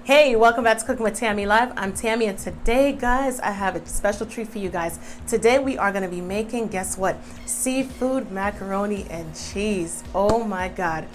Hey, welcome back to Cooking with Tammy Live. I'm Tammy, and today, guys, I have a special treat for you guys. Today, we are going to be making, guess what? Seafood macaroni and cheese. Oh my God.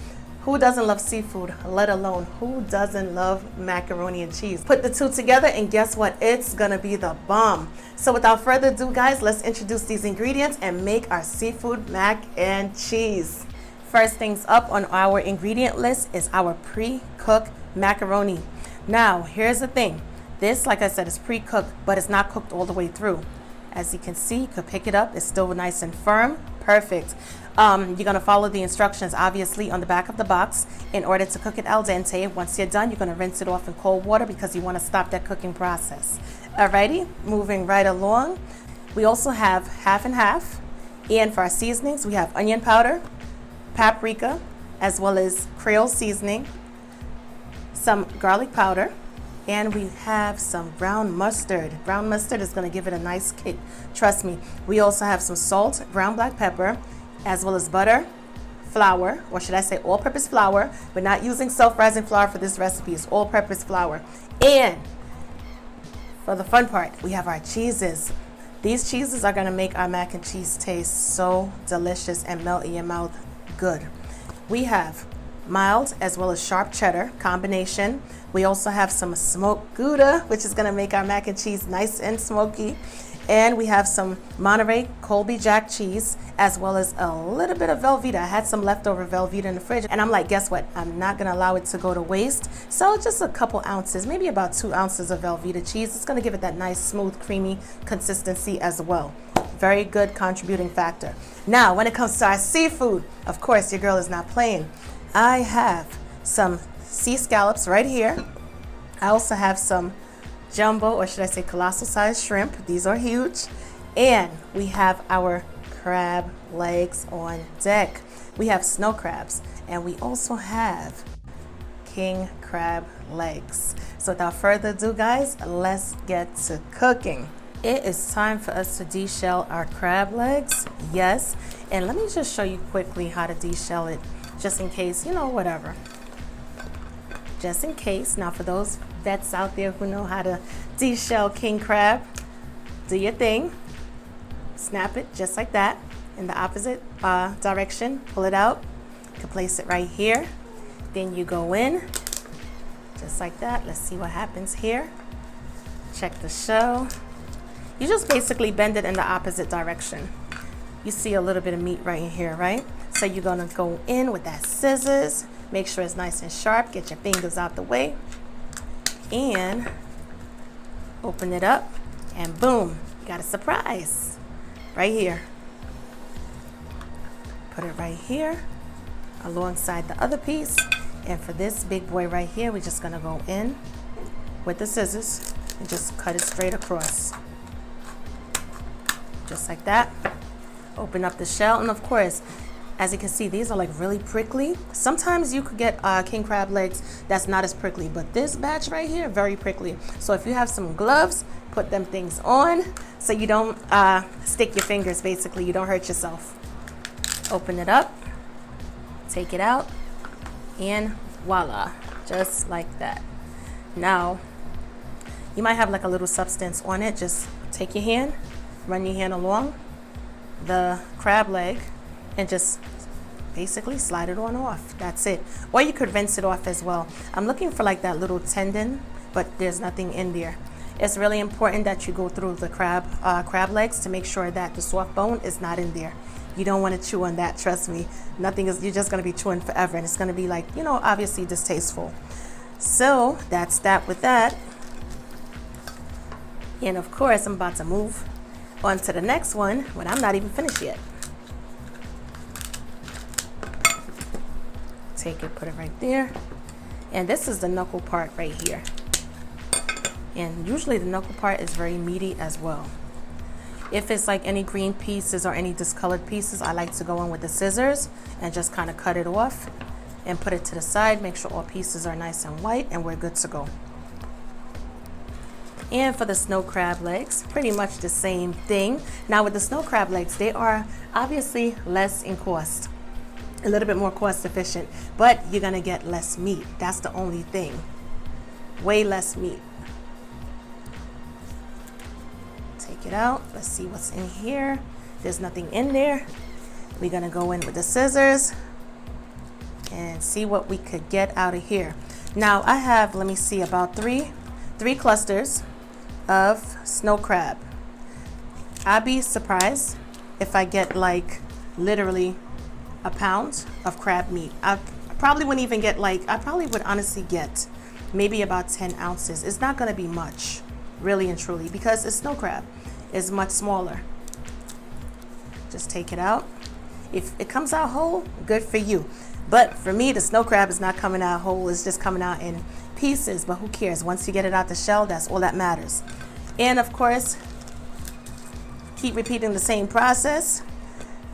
Who doesn't love seafood, let alone who doesn't love macaroni and cheese? Put the two together, and guess what? It's going to be the bomb. So without further ado, guys, let's introduce these ingredients and make our seafood mac and cheese. First things up on our ingredient list is our pre-cooked macaroni. Now, here's the thing. This, like I said, is pre-cooked, but it's not cooked all the way through. As you can see, you could pick it up. It's still nice and firm. Perfect. You're going to follow the instructions, obviously, on the back of the box in order to cook it al dente. Once you're done, you're going to rinse it off in cold water because you want to stop that cooking process. Alrighty, moving right along. We also have half and half. And for our seasonings, we have onion powder, paprika, as well as Creole seasoning, some garlic powder, and we have some brown mustard. Brown mustard is going to give it a nice kick. Trust me. We also have some salt, ground black pepper, as well as butter, flour, or should I say all-purpose flour. We're not using self-rising flour for this recipe. It's all-purpose flour. And for the fun part, we have our cheeses. These cheeses are going to make our mac and cheese taste so delicious and melt in your mouth good. We have mild as well as sharp cheddar combination. We also have some smoked Gouda, which is going to make our mac and cheese nice and smoky. And we have some Monterey Colby Jack cheese, as well as a little bit of Velveeta. I had some leftover Velveeta in the fridge, and I'm like, guess what? I'm not going to allow it to go to waste. So just a couple ounces, maybe about 2 ounces of Velveeta cheese. It's going to give it that nice, smooth, creamy consistency as well. Very good contributing factor. Now, when it comes to our seafood, of course, your girl is not playing. I have some sea scallops right here. I also have some jumbo, or should I say colossal sized shrimp. These are huge. And we have our crab legs on deck. We have snow crabs, and we also have king crab legs. So without further ado, guys, let's get to cooking. It is time for us to deshell our crab legs. Yes. And let me just show you quickly how to deshell it, just in case, whatever. Just in case. Now, for those vets out there who know how to deshell king crab, do your thing. Snap it just like that in the opposite direction. Pull it out. You can place it right here. Then you go in just like that. Let's see what happens here. Check the shell. You just basically bend it in the opposite direction. You see a little bit of meat right in here, right? So you're gonna go in with that scissors, make sure it's nice and sharp, get your fingers out the way, and open it up, and boom, you got a surprise right here. Put it right here alongside the other piece. And for this big boy right here, we're just gonna go in with the scissors and just cut it straight across. Just like that. Open up the shell, and of course, as you can see, these are like really prickly. Sometimes you could get king crab legs that's not as prickly, but this batch right here, very prickly. So if you have some gloves, put them things on so you don't stick your fingers, basically. You don't hurt yourself. Open it up, take it out, and voila, just like that. Now, you might have like a little substance on it. Just take your hand, run your hand along the crab leg, and just basically slide it on off. That's it. Or you could rinse it off as well. I'm looking for like that little tendon, but there's nothing in there. It's really important that you go through the crab legs to make sure that the soft bone is not in there. You don't want to chew on that, trust me. Nothing is, you're just going to be chewing forever, and it's going to be like, obviously distasteful. So that's that with that. And of course, I'm about to move on to the next one, but I'm not even finished yet. Take it, put it right there. And this is the knuckle part right here. And usually the knuckle part is very meaty as well. If it's like any green pieces or any discolored pieces, I like to go in with the scissors and just kind of cut it off and put it to the side. Make sure all pieces are nice and white, and we're good to go. And for the snow crab legs, pretty much the same thing. Now with the snow crab legs, they are obviously less in cost. a little bit more cost efficient, but you're gonna get less meat. That's the only thing. way less meat. Take it out. Let's see what's in here. There's nothing in there. We're gonna go in with the scissors and see what we could get out of here. Now I have, let me see, about three clusters of snow crab. I'd be surprised if I get like literally a pound of crab meat. I probably wouldn't even get like, I probably would honestly get maybe about 10 ounces. It's not gonna be much, really and truly, because it's snow crab. It's much smaller. Just take it out. If it comes out whole, good for you. But for me, the snow crab is not coming out whole. It's just coming out in pieces, but who cares? Once you get it out the shell, that's all that matters. And of course, keep repeating the same process.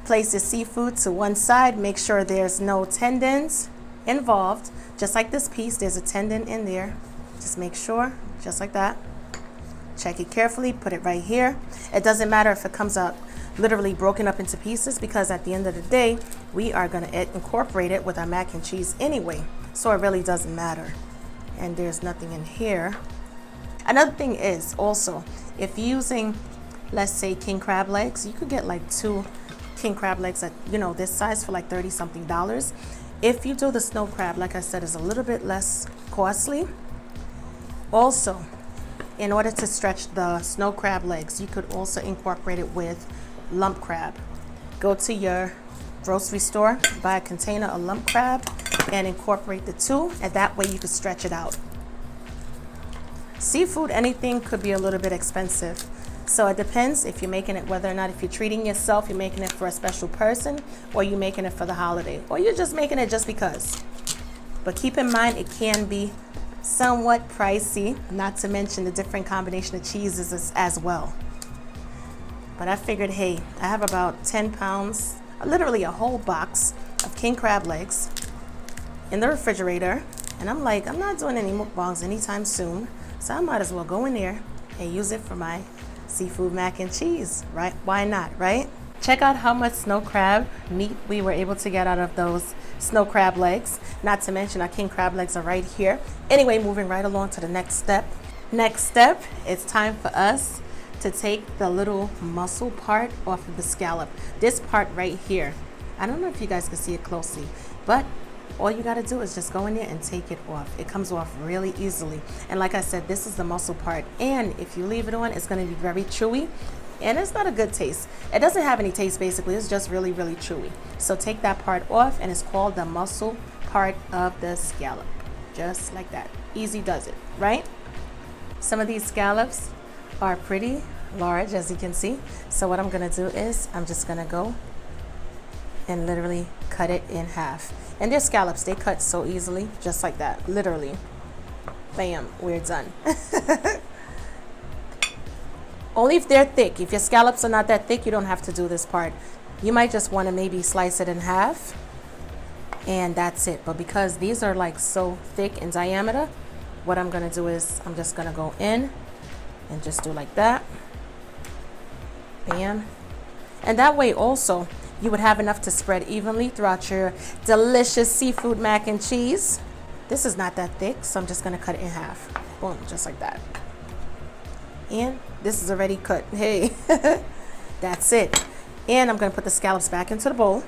Place the seafood to one side. Make sure there's no tendons involved. Just like this piece, there's a tendon in there. Just make sure, just like that. Check it carefully, put it right here. It doesn't matter if it comes out literally broken up into pieces, because at the end of the day, we are gonna incorporate it with our mac and cheese anyway. So it really doesn't matter. And there's nothing in here. Another thing is also, if you're using, let's say, king crab legs, you could get like 2 king crab legs at, you know, this size for like $30-something. If you do the snow crab, like I said, is a little bit less costly. Also, in order to stretch the snow crab legs, you could also incorporate it with lump crab. Go to your grocery store, buy a container of lump crab, and incorporate the two, and that way you can stretch it out. Seafood, anything could be a little bit expensive. So it depends if you're making it, whether or not if you're treating yourself, you're making it for a special person, or you're making it for the holiday, or you're just making it just because. But keep in mind, it can be somewhat pricey, not to mention the different combination of cheeses as well. But I figured, hey, I have about 10 pounds, literally a whole box of king crab legs in the refrigerator. And I'm like, I'm not doing any mukbangs anytime soon. So I might as well go in there and use it for my seafood mac and cheese, right? Why not, right? Check out how much snow crab meat we were able to get out of those snow crab legs. Not to mention our king crab legs are right here. Anyway, moving right along to the next step. Next step, it's time for us to take the little muscle part off of the scallop. This part right here. I don't know if you guys can see it closely, but all you gotta do is just go in there and take it off. It comes off really easily. And like I said, this is the muscle part. And if you leave it on, it's gonna be very chewy. And it's not a good taste. It doesn't have any taste basically, it's just really, really chewy. So take that part off, and it's called the muscle part of the scallop. Just like that. Easy does it, right? Some of these scallops are pretty large, as you can see. So what I'm gonna do is I'm just gonna go and literally cut it in half. And they're scallops, they cut so easily, just like that, literally. Bam, we're done. Only if they're thick. If your scallops are not that thick, you don't have to do this part. You might just want to maybe slice it in half, and that's it. But because these are like so thick in diameter, what I'm gonna do is I'm just gonna go in and just do like that. Bam. And that way also you would have enough to spread evenly throughout your delicious seafood mac and cheese. This is not that thick, so I'm just gonna cut it in half. Boom, just like that. And this is already cut. Hey, that's it. And I'm gonna put the scallops back into the bowl.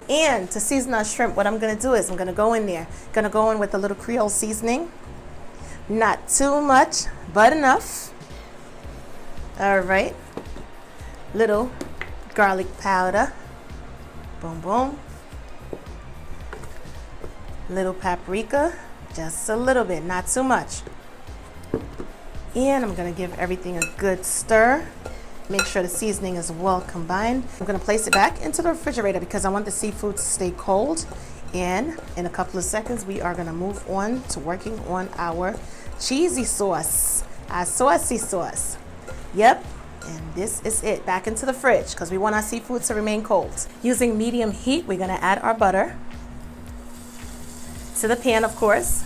And to season our shrimp, what I'm gonna do is I'm gonna go in there. Gonna go in with a little Creole seasoning. Not too much, but enough. All right. Little garlic powder. Boom, boom. Little paprika, just a little bit, not too much. And I'm gonna give everything a good stir. Make sure the seasoning is well combined. I'm gonna place it back into the refrigerator because I want the seafood to stay cold. And in a couple of seconds, we are gonna move on to working on our cheesy sauce, our saucy sauce. Yep, and this is it, back into the fridge because we want our seafood to remain cold. Using medium heat, we're gonna add our butter to the pan, of course.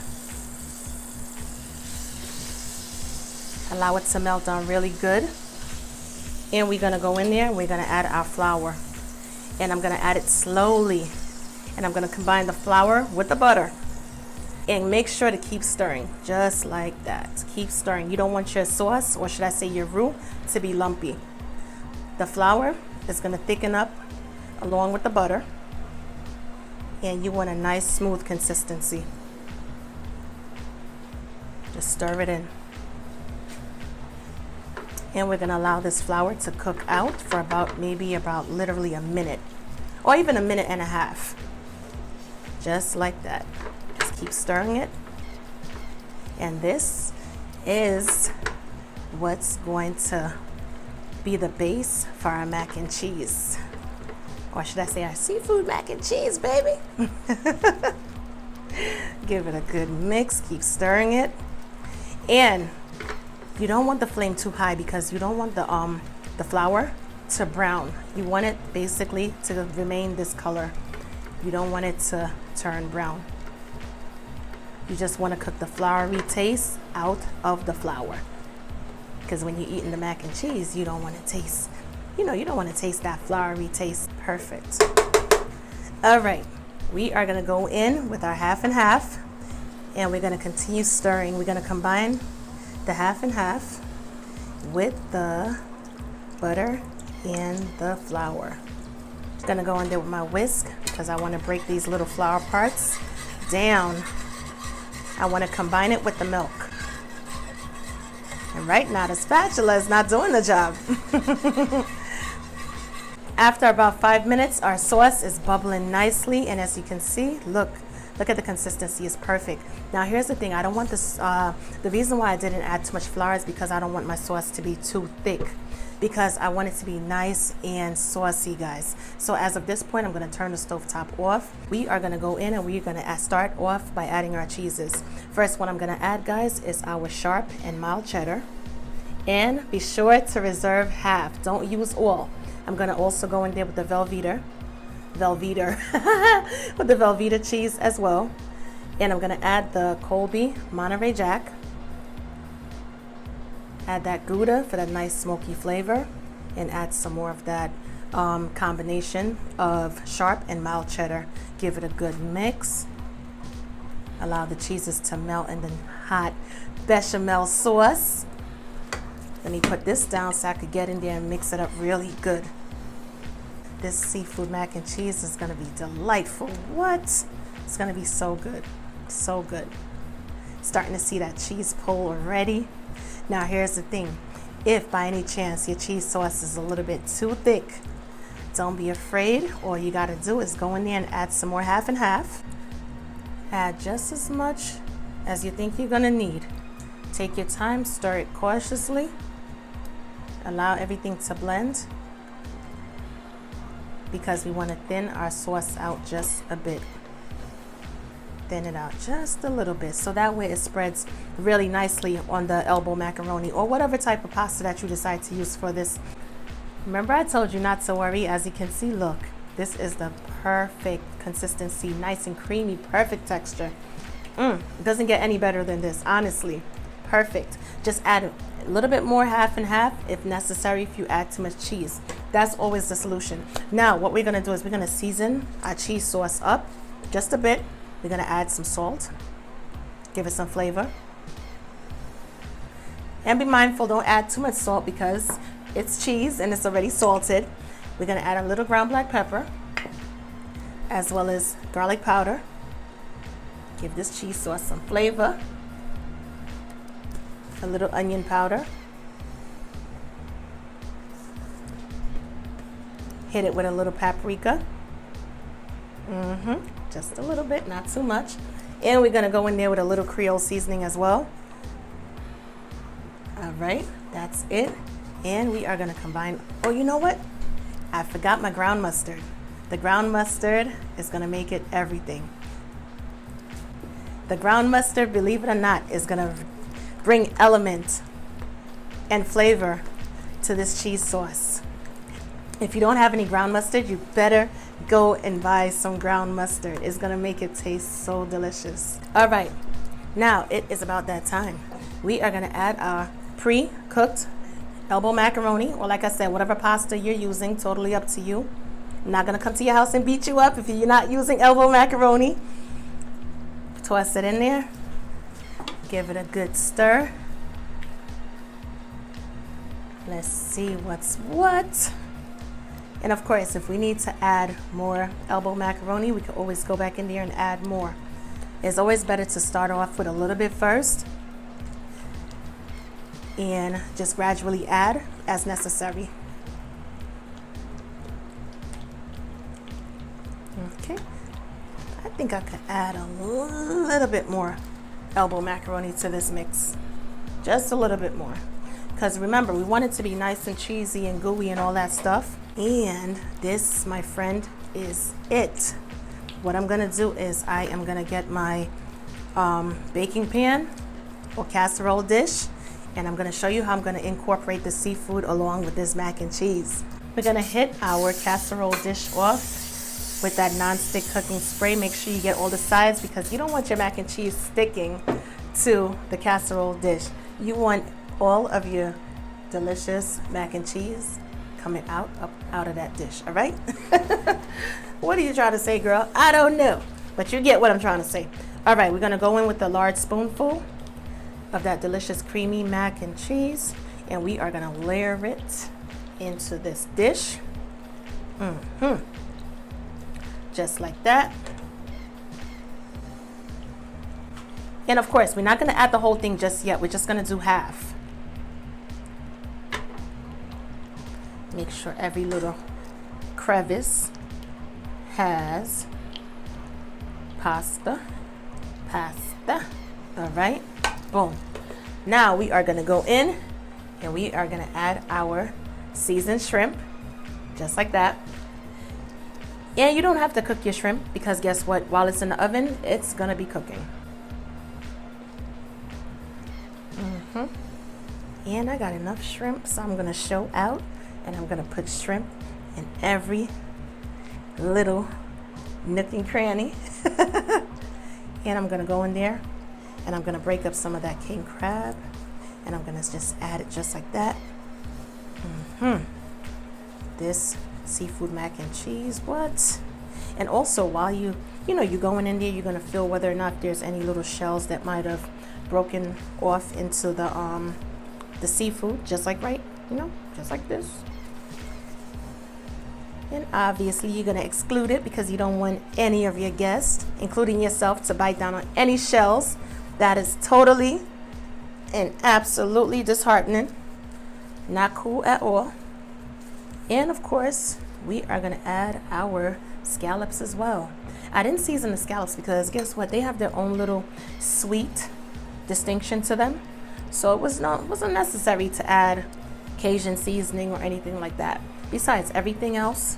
Allow it to melt down really good. And we're gonna go in there and we're gonna add our flour. And I'm gonna add it slowly. And I'm gonna combine the flour with the butter. And make sure to keep stirring, just like that. Keep stirring. You don't want your sauce, or should I say your roux, to be lumpy. The flour is gonna thicken up along with the butter, and you want a nice smooth consistency. Just stir it in. And we're gonna allow this flour to cook out for maybe about literally a minute, or even a minute and a half. Just like that. Just keep stirring it. And this is what's going to be the base for our mac and cheese. Or should I say our seafood mac and cheese, baby? Give it a good mix, keep stirring it. And you don't want the flame too high because you don't want the flour to brown. You want it basically to remain this color. You don't want it to turn brown. You just want to cook the floury taste out of the flour. Because when you're eating the mac and cheese, you don't want to taste, you don't want to taste that floury taste. Perfect. All right, we are going to go in with our half and half, and we're going to continue stirring. We're going to combine the half and half with the butter and the flour. I'm going to go in there with my whisk because I want to break these little flour parts down. I want to combine it with the milk. And right now the spatula is not doing the job. After about 5 minutes, our sauce is bubbling nicely, and as you can see, look at the consistency, is perfect. Now here's the thing, I don't want this, the reason why I didn't add too much flour is because I don't want my sauce to be too thick, because I want it to be nice and saucy, guys. So as of this point, I'm gonna turn the stovetop off. We are gonna go in and we're gonna start off by adding our cheeses. First, what I'm gonna add, guys, is our sharp and mild cheddar. And be sure to reserve half, don't use all. I'm gonna also go in there with the Velveeta with the Velveeta cheese as well. And I'm gonna add the Colby Monterey Jack. Add that Gouda for that nice smoky flavor, and add some more of that combination of sharp and mild cheddar. Give it a good mix. Allow the cheeses to melt in the hot bechamel sauce. Let me put this down so I could get in there and mix it up really good. This seafood mac and cheese is gonna be delightful. What? It's gonna be so good, so good. Starting to see that cheese pull already. Now here's the thing, if by any chance your cheese sauce is a little bit too thick, don't be afraid. All you gotta do is go in there and add some more half and half. Add just as much as you think you're gonna need. Take your time, stir it cautiously. Allow everything to blend, because we wanna thin our sauce out just a bit. Thin it out just a little bit, so that way it spreads really nicely on the elbow macaroni or whatever type of pasta that you decide to use for this. Remember, I told you not to worry. As you can see, look, this is the perfect consistency, nice and creamy, perfect texture. It doesn't get any better than this, honestly. Perfect. Just add a little bit more half and half if necessary if you add too much cheese. That's always the solution. Now what we're gonna do is we're gonna season our cheese sauce up just a bit. We're gonna add some salt, give it some flavor. And be mindful, don't add too much salt because it's cheese and it's already salted. We're gonna add a little ground black pepper, as well as garlic powder. Give this cheese sauce some flavor. A little onion powder. Hit it with a little paprika. Just a little bit, not too much. And we're gonna go in there with a little Creole seasoning as well. All right, that's it. And we are gonna combine, oh, you know what? I forgot my ground mustard. The ground mustard is gonna make it everything. The ground mustard, believe it or not, is gonna bring element and flavor to this cheese sauce. If you don't have any ground mustard, you better go and buy some ground mustard. It's gonna make it taste so delicious. All right, now it is about that time. We are gonna add our pre-cooked elbow macaroni, or like I said, whatever pasta you're using, totally up to you. I'm not gonna come to your house and beat you up if you're not using elbow macaroni. Toss it in there. Give it a good stir. Let's see what's what. And of course, if we need to add more elbow macaroni, we can always go back in there and add more. It's always better to start off with a little bit first and just gradually add as necessary. Okay, I think I could add a little bit more elbow macaroni to this mix. Just a little bit more. Because remember, we want it to be nice and cheesy and gooey and all that stuff. And this, my friend, is it. What I'm gonna do is I am gonna get my baking pan or casserole dish, and I'm gonna show you how I'm gonna incorporate the seafood along with this mac and cheese. We're gonna hit our casserole dish off with that non-stick cooking spray. Make sure you get all the sides because you don't want your mac and cheese sticking to the casserole dish. You want all of your delicious mac and cheese coming out of that dish, all right? What are you trying to say, girl? I don't know, but you get what I'm trying to say. All right, we're gonna go in with a large spoonful of that delicious creamy mac and cheese, and we are gonna layer it into this dish. Just like that. And of course, we're not gonna add the whole thing just yet. We're just gonna do half. Make sure every little crevice has pasta. All right, boom. Now we are gonna go in and we are gonna add our seasoned shrimp, just like that. And you don't have to cook your shrimp because guess what? While it's in the oven, it's gonna be cooking. And I got enough shrimp, so I'm gonna show out and I'm gonna put shrimp in every little nook and cranny. And I'm gonna go in there and I'm gonna break up some of that king crab and I'm gonna just add it just like that. This seafood mac and cheese, what? And also while you're going in there, you're gonna feel whether or not there's any little shells that might have broken off into the seafood, just like just like this. And obviously you're gonna exclude it because you don't want any of your guests, including yourself, to bite down on any shells. That is totally and absolutely disheartening. Not cool at all. And of course, we are gonna add our scallops as well. I didn't season the scallops because guess what? They have their own little sweet distinction to them. So it wasn't necessary to add Cajun seasoning or anything like that. Besides, everything else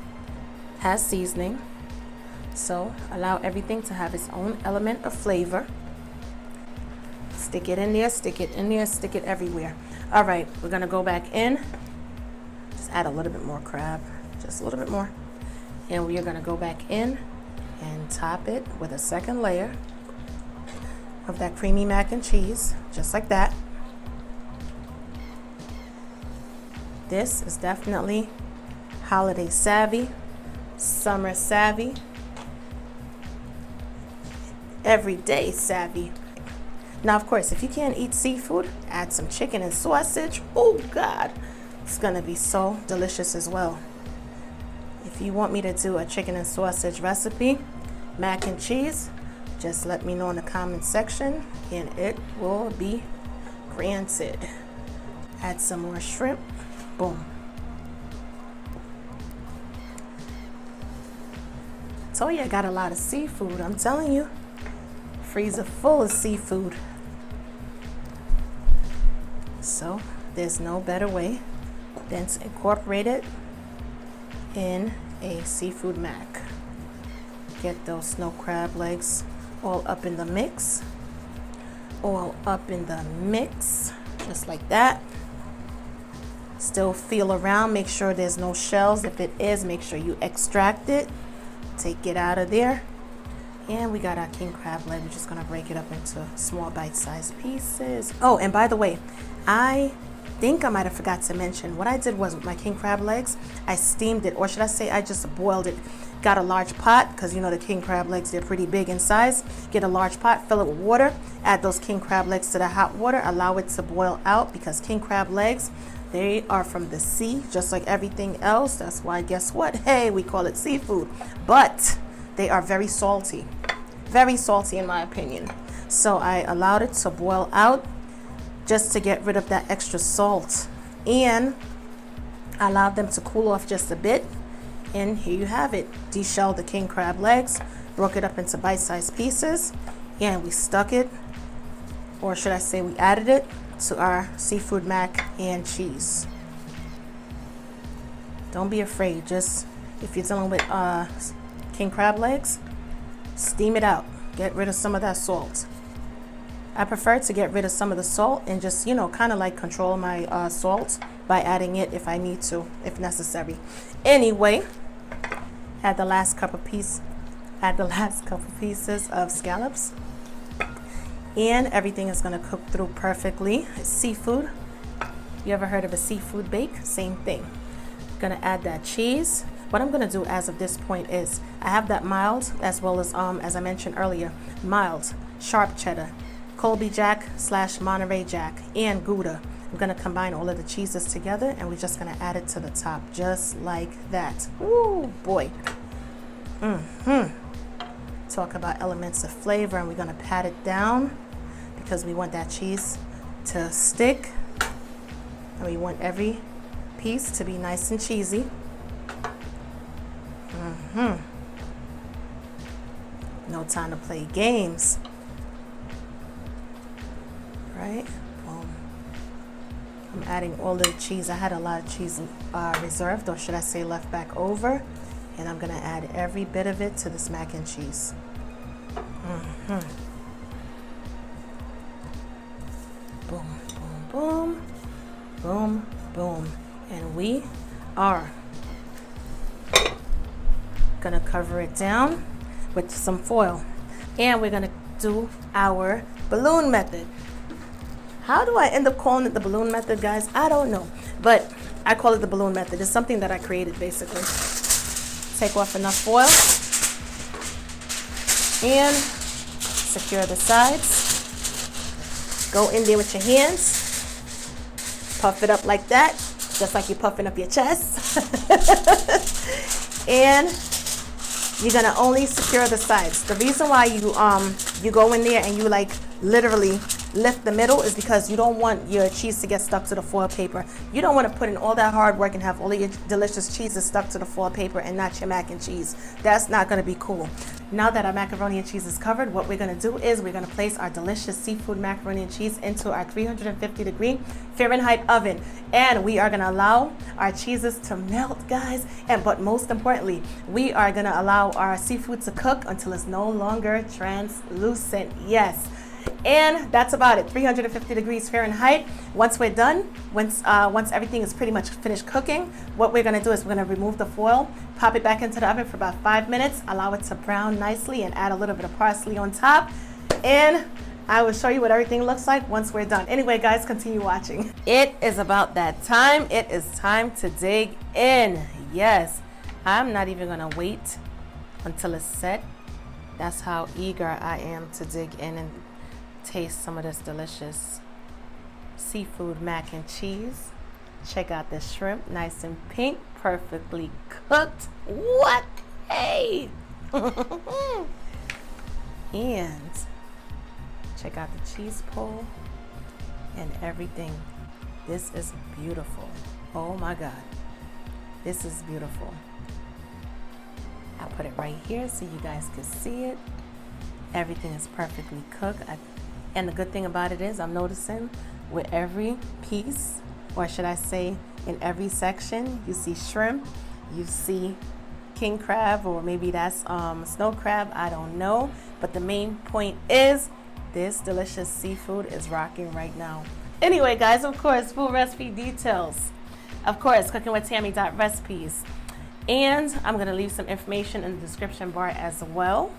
has seasoning. So allow everything to have its own element of flavor. Stick it in there, stick it in there, stick it everywhere. All right, we're gonna go back in. Just add a little bit more crab, just a little bit more. And we are gonna go back in and top it with a second layer of that creamy mac and cheese, just like that. This is definitely holiday savvy, summer savvy, everyday savvy. Now, of course, if you can't eat seafood, add some chicken and sausage. Oh God, it's gonna be so delicious as well. If you want me to do a chicken and sausage recipe, mac and cheese, just let me know in the comment section and it will be granted. Add some more shrimp. Boom. Told you I got a lot of seafood. I'm telling you, freezer full of seafood. So there's no better way than to incorporate it in a seafood mac. Get those snow crab legs all up in the mix. All up in the mix, just like that. Still feel around, make sure there's no shells. If it is, make sure you extract it. Take it out of there. And we got our king crab leg. We're just gonna break it up into small bite-sized pieces. Oh, and by the way, I think I might have forgot to mention, what I did was with my king crab legs, I steamed it, or should I say I just boiled it. Got a large pot, because you know the king crab legs, they're pretty big in size. Get a large pot, fill it with water, add those king crab legs to the hot water, allow it to boil out, because king crab legs, they are from the sea, just like everything else. That's why, guess what? Hey, we call it seafood. But they are very salty in my opinion. So I allowed it to boil out just to get rid of that extra salt, and allowed them to cool off just a bit. And here you have it. Deshelled the king crab legs, broke it up into bite-sized pieces, and we stuck it, or should I say we added it to our seafood mac and cheese. Don't be afraid. Just, if you're dealing with king crab legs, steam it out. Get rid of some of that salt. I prefer to get rid of some of the salt and just, you know, kind of like control my salt by adding it if I need to, if necessary. Anyway, add the last couple pieces of scallops, and everything is going to cook through perfectly. It's seafood. You ever heard of a seafood bake? Same thing. Gonna add that cheese. What I'm gonna do as of this point is I have that mild, as well as I mentioned earlier, mild sharp cheddar, Colby Jack / Monterey Jack, and Gouda. I'm gonna combine all of the cheeses together, and we're just gonna add it to the top, just like that. Ooh, boy. Talk about elements of flavor, and we're gonna pat it down because we want that cheese to stick, and we want every piece to be nice and cheesy. No time to play games, right? Boom. I'm adding all the cheese. I had a lot of cheese reserved, or should I say left back over, and I'm gonna add every bit of it to this mac and cheese. Boom, boom, boom, boom, boom. And we are gonna cover it down with some foil, and we're gonna do our balloon method. How do I end up calling it the balloon method, guys? I don't know, but I call it the balloon method. It's something that I created, basically. Take off enough foil and secure the sides. Go in there with your hands, puff it up like that, just like you're puffing up your chest. And you're gonna only secure the sides. The reason why you go in there and you like literally lift the middle is because you don't want your cheese to get stuck to the foil paper. You don't want to put in all that hard work and have all of your delicious cheeses stuck to the foil paper and not your mac and cheese. That's not going to be cool. Now that our macaroni and cheese is covered, what we're going to do is we're going to place our delicious seafood macaroni and cheese into our 350-degree Fahrenheit oven, and we are going to allow our cheeses to melt, guys. But most importantly, we are going to allow our seafood to cook until it's no longer translucent. Yes. And that's about it. 350 degrees Fahrenheit. Once we're done, once everything is pretty much finished cooking, what we're going to do is we're going to remove the foil, pop it back into the oven for about 5 minutes, allow it to brown nicely, and add a little bit of parsley on top. And I will show you what everything looks like once we're done. Anyway, guys, continue watching. It is about that time. It is time to dig in. Yes, I'm not even going to wait until it's set. That's how eager I am to dig in and taste some of this delicious seafood mac and cheese. Check out the shrimp, nice and pink, perfectly cooked. What? Hey! And check out the cheese pull and everything. This is beautiful. Oh my God. This is beautiful. I'll put it right here so you guys can see it. Everything is perfectly cooked. And the good thing about it is I'm noticing with every piece, or should I say in every section, you see shrimp, you see king crab, or maybe that's snow crab, I don't know. But the main point is this delicious seafood is rocking right now. Anyway, guys, of course, full recipe details. Of course, cookingwithtammy.recipes. And I'm going to leave some information in the description bar as well.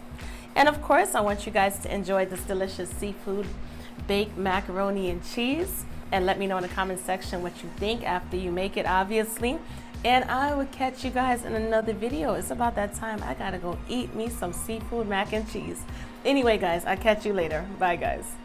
And of course, I want you guys to enjoy this delicious seafood baked macaroni and cheese. and let me know in the comment section what you think after you make it, obviously. And I will catch you guys in another video. It's about that time. I gotta go eat me some seafood mac and cheese. Anyway, guys, I'll catch you later. Bye, guys.